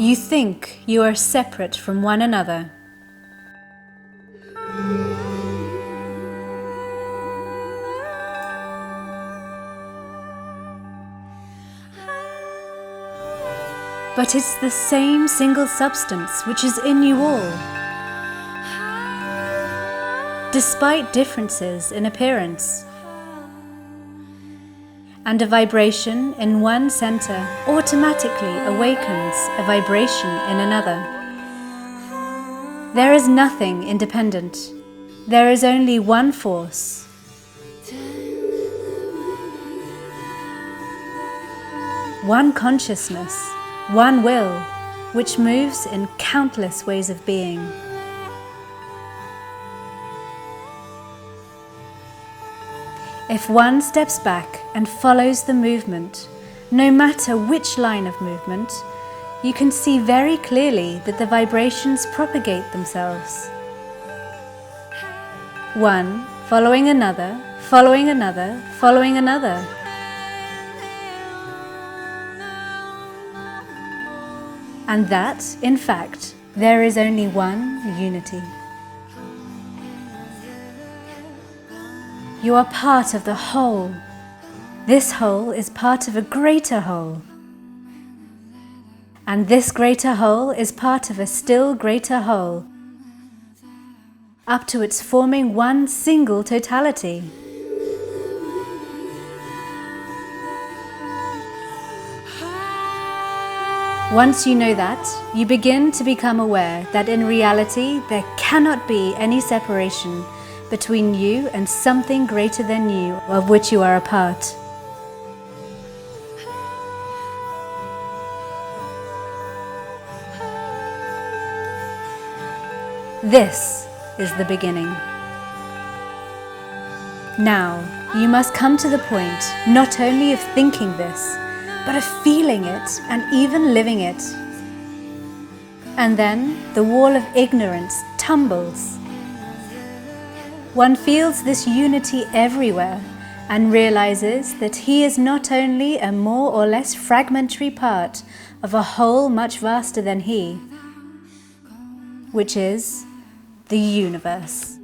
You think you are separate from one another. But it's the same single substance which is in you all. Despite differences in appearance. And a vibration in one center automatically awakens a vibration in another. There is nothing independent. There is only one force. One consciousness, one will, which moves in countless ways of being. If one steps back and follows the movement, no matter which line of movement, you can see very clearly that the vibrations propagate themselves. One following another, following another, following another. And that, in fact, there is only one unity. You are part of the whole. This whole is part of a greater whole. And this greater whole is part of a still greater whole, up to its forming one single totality. Once you know that, you begin to become aware that in reality there cannot be any separation between you and something greater than you, of which you are a part. This is the beginning. Now, you must come to the point not only of thinking this, but of feeling it and even living it. And then the wall of ignorance tumbles. One feels this unity everywhere and realizes that he is not only a more or less fragmentary part of a whole much vaster than he, which is the universe.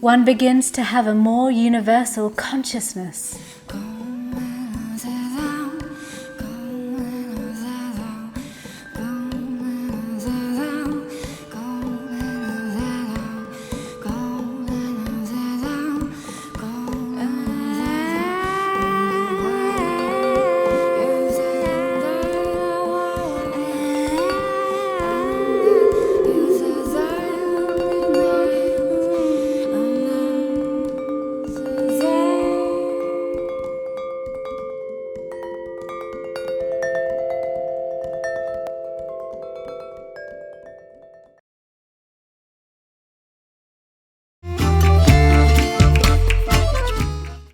One begins to have a more universal consciousness.